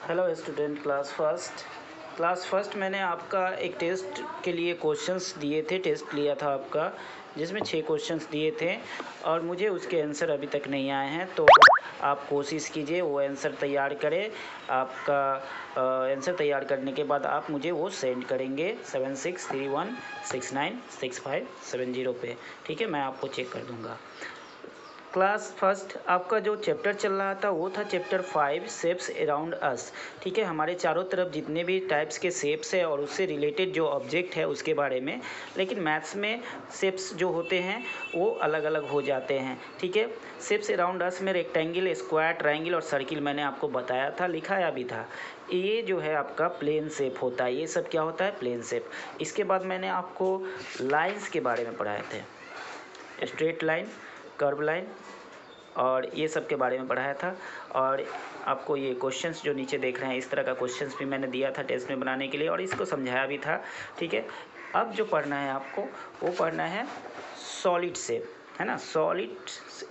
Hello student class first मैंने आपका एक टेस्ट के लिए क्वेश्चंस दिए थे, टेस्ट लिया था आपका, जिसमें 6 क्वेश्चंस दिए थे और मुझे उसके आंसर अभी तक नहीं आए हैं। तो आप कोशिश कीजिए वो आंसर तैयार करें। आपका आंसर तैयार करने के बाद आप मुझे वो सेंड करेंगे 7631696570 पे। ठीक है, मैं आपको चेक कर दूँगा। क्लास फर्स्ट आपका जो चैप्टर चल रहा था वो था चैप्टर 5 शेप्स अराउंड अस। ठीक है, हमारे चारों तरफ जितने भी टाइप्स के शेप्स है और उससे रिलेटेड जो ऑब्जेक्ट है उसके बारे में। लेकिन मैथ्स में शेप्स जो होते हैं वो अलग अलग हो जाते हैं। ठीक है, शेप्स अराउंड अस में रेक्टेंगल, स्क्वायर, ट्रायंगल और सर्किल मैंने आपको बताया था, लिखाया भी था। ये जो है आपका प्लेन शेप होता है। ये सब क्या होता है? Plane shape. इसके बाद मैंने आपको लाइन्स के बारे में पढ़ाए थे, स्ट्रेट लाइन, कर्व लाइन और ये सब के बारे में पढ़ाया था। और आपको ये क्वेश्चंस जो नीचे देख रहे हैं इस तरह का क्वेश्चंस भी मैंने दिया था टेस्ट में बनाने के लिए और इसको समझाया भी था। ठीक है, अब जो पढ़ना है आपको वो पढ़ना है सॉलिड शेप, है ना, सॉलिड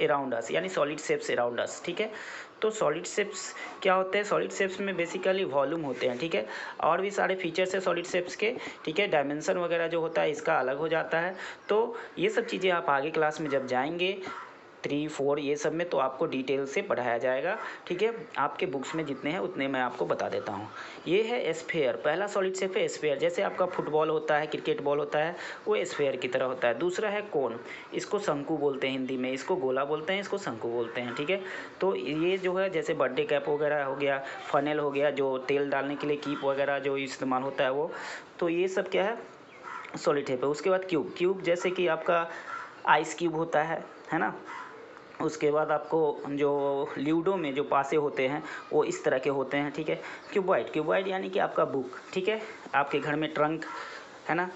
अराउंड अस, यानी सॉलिड शेप्स अराउंड अस। ठीक है, तो सॉलिड शेप्स क्या होते हैं? सॉलिड शेप्स में बेसिकली वॉल्यूम होते हैं। ठीक है, और भी सारे फीचर्स है सॉलिड शेप्स के। ठीक है, डायमेंशन वगैरह जो होता है इसका अलग हो जाता है। तो ये सब चीज़ें आप आगे क्लास में जब जाएंगे 3, 4 ये सब में तो आपको डिटेल से पढ़ाया जाएगा। ठीक है, आपके बुक्स में जितने हैं उतने मैं आपको बता देता हूँ। ये है स्फेयर, पहला सॉलिड शेप है स्फेयर। जैसे आपका फुटबॉल होता है, क्रिकेट बॉल होता है, वो स्फेयर की तरह होता है। दूसरा है कोन, इसको शंकु बोलते हैं हिंदी में, इसको गोला बोलते हैं, इसको शंकु बोलते हैं। ठीक है, तो ये जो है जैसे बर्थडे कैप वगैरह हो गया, फनल हो गया, जो तेल डालने के लिए कीप वगैरह जो इस्तेमाल होता है वो, तो ये सब क्या है? सॉलिड शेप है। उसके बाद क्यूब जैसे कि आपका आइस क्यूब होता है ना। उसके बाद आपको जो ल्यूडो में जो पासे होते हैं वो इस तरह के होते हैं। ठीक है, क्यूबॉइड यानी कि आपका बुक। ठीक है, आपके घर में ट्रंक है ना,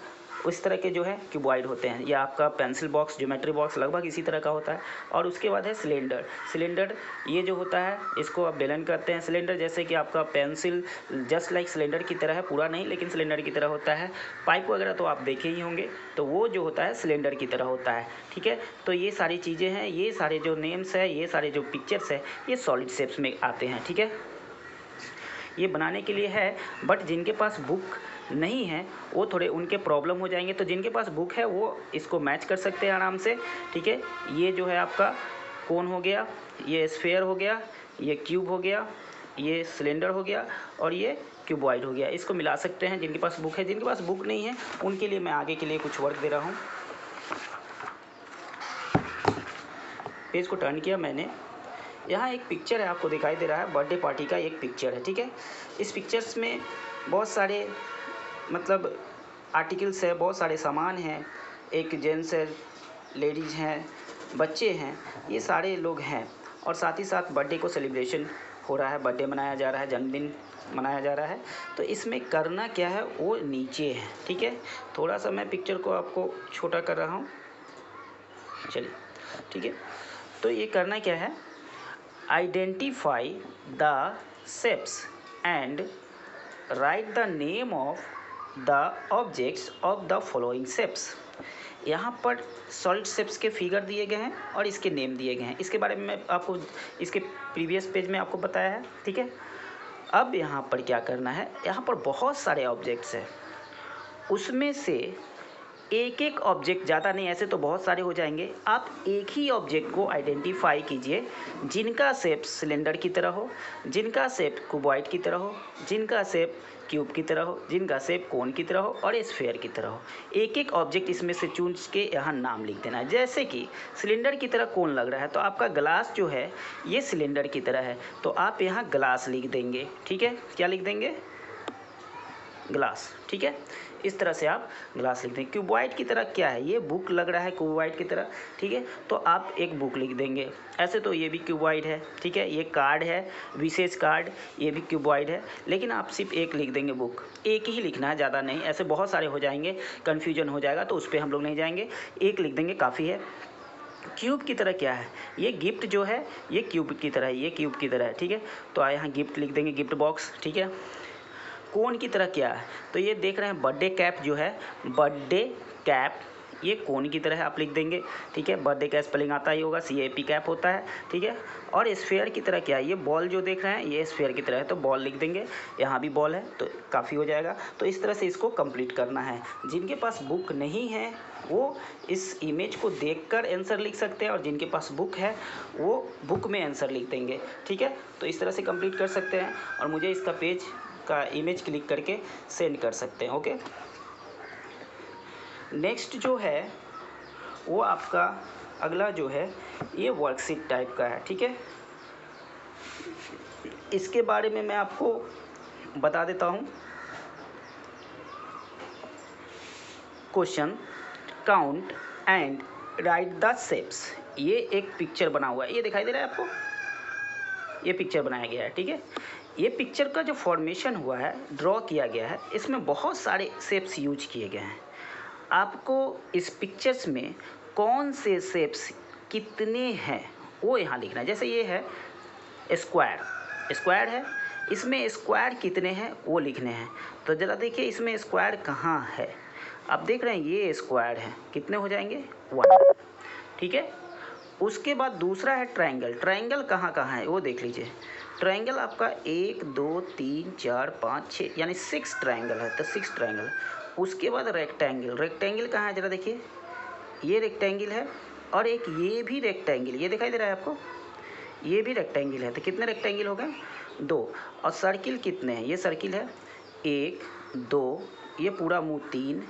उस तरह के जो है क्यूबॉइड होते हैं। या आपका पेंसिल बॉक्स, ज्योमेट्री बॉक्स लगभग इसी तरह का होता है। और उसके बाद है सिलेंडर ये जो होता है इसको आप बेलन करते हैं। सिलेंडर जैसे कि आपका पेंसिल जस्ट लाइक सिलेंडर की तरह है, पूरा नहीं लेकिन सिलेंडर की तरह होता है। पाइप वगैरह तो आप देखे ही होंगे, तो वो जो होता है सिलेंडर की तरह होता है। ठीक है, तो ये सारी चीज़ें हैं, ये सारे जो नेम्स है, ये सारे जो पिक्चर्स है, ये सॉलिड शेप्स में आते हैं। ठीक है, ये बनाने के लिए है, बट जिनके पास बुक नहीं है वो थोड़े उनके प्रॉब्लम हो जाएंगे। तो जिनके पास बुक है वो इसको मैच कर सकते हैं आराम से। ठीक है, ये जो है आपका कोन हो गया, ये स्फेयर हो गया, ये क्यूब हो गया, ये सिलेंडर हो गया और ये क्यूबॉइड हो गया। इसको मिला सकते हैं जिनके पास बुक है। जिनके पास बुक नहीं है उनके लिए मैं आगे के लिए कुछ वर्क दे रहा हूँ। पेज को टर्न किया मैंने, यहाँ एक पिक्चर है आपको दिखाई दे रहा है, बर्थडे पार्टी का एक पिक्चर है। ठीक है, इस पिक्चर्स में बहुत सारे मतलब आर्टिकल्स है, बहुत सारे सामान हैं, एक जेंट्स है, लेडीज़ हैं, बच्चे हैं, ये सारे लोग हैं। और साथ ही साथ बर्थडे को सेलिब्रेशन हो रहा है, बर्थडे मनाया जा रहा है, जन्मदिन मनाया जा रहा है। तो इसमें करना क्या है वो नीचे है। ठीक है, थोड़ा सा मैं पिक्चर को आपको छोटा कर रहा हूँ, चलिए। ठीक है, तो ये करना क्या है? Identify the shapes and write the name of the objects of the following shapes। यहाँ पर सॉलिड शेप्स के फिगर दिए गए हैं और इसके नेम दिए गए हैं। इसके बारे में मैं आपको इसके प्रीवियस पेज में आपको बताया है। ठीक है, अब यहाँ पर क्या करना है? यहाँ पर बहुत सारे ऑब्जेक्ट्स हैं, उसमें से एक एक ऑब्जेक्ट, ज़्यादा नहीं, ऐसे तो बहुत सारे हो जाएंगे। आप एक ही ऑब्जेक्ट को आइडेंटिफाई कीजिए जिनका शेप सिलेंडर की तरह हो, जिनका शेप क्यूबॉइड की तरह हो, जिनका शेप क्यूब की तरह हो, जिनका शेप कोन की तरह हो और स्फेयर की तरह हो। एक एक ऑब्जेक्ट इसमें से चुन के यहाँ नाम लिख देना है। जैसे कि सिलेंडर की तरह कोन लग रहा है तो आपका ग्लास जो है ये सिलेंडर की तरह है, तो आप यहाँ ग्लास लिख देंगे। ठीक है, क्या लिख देंगे? ग्लास। ठीक है, इस तरह से आप ग्लास लिख देंगे। क्यूबॉइड की तरह क्या है? ये बुक लग रहा है क्यूबॉइड की तरह। ठीक है, तो आप एक बुक लिख देंगे। ऐसे तो ये भी क्यूबॉइड है। ठीक है, ये कार्ड है, विशेष कार्ड, ये भी क्यूबॉइड है, लेकिन आप सिर्फ एक लिख देंगे, बुक। एक ही लिखना है, ज़्यादा नहीं, ऐसे बहुत सारे हो जाएंगे, कन्फ्यूजन हो जाएगा, तो उस पर हम लोग नहीं जाएंगे, एक लिख देंगे, काफ़ी है। क्यूब की तरह क्या है? ये गिफ्ट जो है ये क्यूब की तरह है, ये क्यूब की तरह है। ठीक है, तो यहाँ गिफ्ट लिख देंगे, गिफ्ट बॉक्स। ठीक है, कोन की तरह क्या है? तो ये देख रहे हैं बर्थडे कैप जो है, बर्थडे कैप ये कोन की तरह आप लिख देंगे, ठीक है। बर्थडे का स्पेलिंग आता ही होगा, CAP कैप होता है, ठीक है। और स्फीयर की तरह क्या है, ये बॉल जो देख रहे हैं ये स्फीयर की तरह है, तो बॉल लिख देंगे। यहाँ भी बॉल है तो काफ़ी हो जाएगा। तो इस तरह से इसको कंप्लीट करना है। जिनके पास बुक नहीं है वो इस इमेज को देखकर आंसर लिख सकते हैं, और जिनके पास बुक है वो बुक में आंसर लिख देंगे, ठीक है। तो इस तरह से कंप्लीट कर सकते हैं, और मुझे इसका पेज का इमेज क्लिक करके सेंड कर सकते हैं, ओके। नेक्स्ट जो है वो आपका अगला जो है ये वर्कशीट टाइप का है, ठीक है। इसके बारे में मैं आपको बता देता हूँ। Question count and right the shapes. ये एक पिक्चर बना हुआ है, ये दिखाई दे रहा है आपको, ये पिक्चर बनाया गया है, ठीक है। ये पिक्चर का जो फॉर्मेशन हुआ है, ड्रॉ किया गया है, इसमें बहुत सारे शेप्स यूज किए गए हैं। आपको इस पिक्चर्स में कौन से शेप्स कितने हैं वो यहाँ लिखना है। जैसे ये है स्क्वायर, स्क्वायर है, इसमें स्क्वायर कितने हैं वो लिखने हैं। तो ज़रा देखिए इसमें स्क्वायर कहाँ है, आप देख रहे हैं ये स्क्वायर है, कितने हो जाएंगे 1, ठीक है। उसके बाद दूसरा है ट्रायंगल, ट्रायंगल कहाँ कहाँ है वो देख लीजिए। ट्रायंगल आपका 1 2 3 4 5 6 यानी 6 ट्रायंगल है, तो 6 ट्रायंगल। उसके बाद रेक्टेंगल, रेक्टेंगल कहाँ है ज़रा देखिए, ये रेक्टेंगल है, और एक ये भी रेक्टेंगल, ये दिखाई दे रहा है आपको, ये भी रेक्टेंगल है। तो कितने रेक्टेंगल हो गए 2। और सर्किल कितने हैं, ये सर्किल है 1 2, ये पूरा मुंह 3,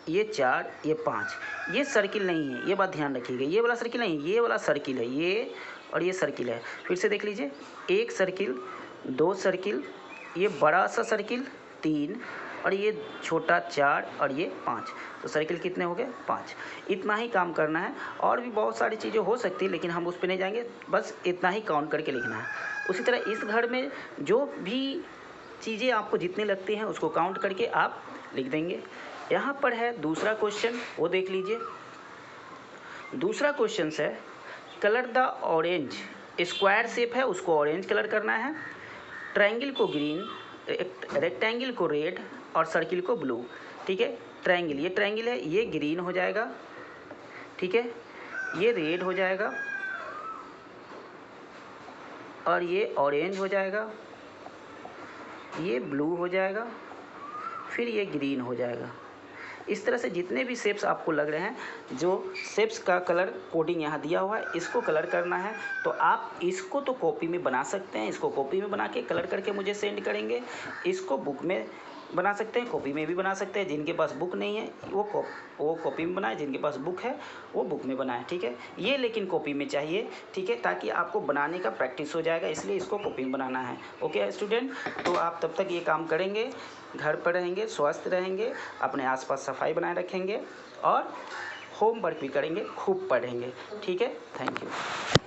ये 4, ये 5। ये सर्किल नहीं है, ये बात ध्यान रखिएगा, ये वाला सर्किल नहीं, ये वाला सर्किल है, ये और ये सर्किल है। फिर से देख लीजिए, 1 सर्किल 2 सर्किल, ये बड़ा सा सर्किल 3, और ये छोटा 4, और ये 5। तो सर्किल कितने हो गए 5। इतना ही काम करना है, और भी बहुत सारी चीज़ें हो सकती है लेकिन हम उस पर नहीं जाएंगे, बस इतना ही काउंट करके लिखना है। उसी तरह इस घर में जो भी चीज़ें आपको जितनी लगती हैं उसको काउंट करके आप लिख देंगे। यहाँ पर है दूसरा क्वेश्चन, वो देख लीजिए। दूसरा क्वेश्चन है colour the orange, square shape है उसको ऑरेंज कलर करना है, ट्रायंगल को ग्रीन, रेक्टेंगल को रेड, और सर्किल को ब्लू, ठीक है। ट्रायंगल, ये ट्रायंगल है, ये ग्रीन हो जाएगा, ठीक है, ये रेड हो जाएगा, और ये ऑरेंज हो जाएगा, ये ब्लू हो जाएगा, फिर ये ग्रीन हो जाएगा। इस तरह से जितने भी शेप्स आपको लग रहे हैं, जो शेप्स का कलर कोडिंग यहाँ दिया हुआ है, इसको कलर करना है। तो आप इसको तो कॉपी में बना सकते हैं, इसको कॉपी में बना के कलर करके मुझे सेंड करेंगे। इसको बुक में बना सकते हैं, कॉपी में भी बना सकते हैं। जिनके पास बुक नहीं है वो कॉपी में बनाए, जिनके पास बुक है वो बुक में बनाए, ठीक है। ये लेकिन कॉपी में चाहिए, ठीक है, ताकि आपको बनाने का प्रैक्टिस हो जाएगा, इसलिए इसको कॉपी में बनाना है, ओके स्टूडेंट। तो आप तब तक ये काम करेंगे, घर पर रहेंगे, स्वस्थ रहेंगे, अपने आसपास सफाई बनाए रखेंगे, और होमवर्क भी करेंगे, खूब पढ़ेंगे, ठीक है। Thank you.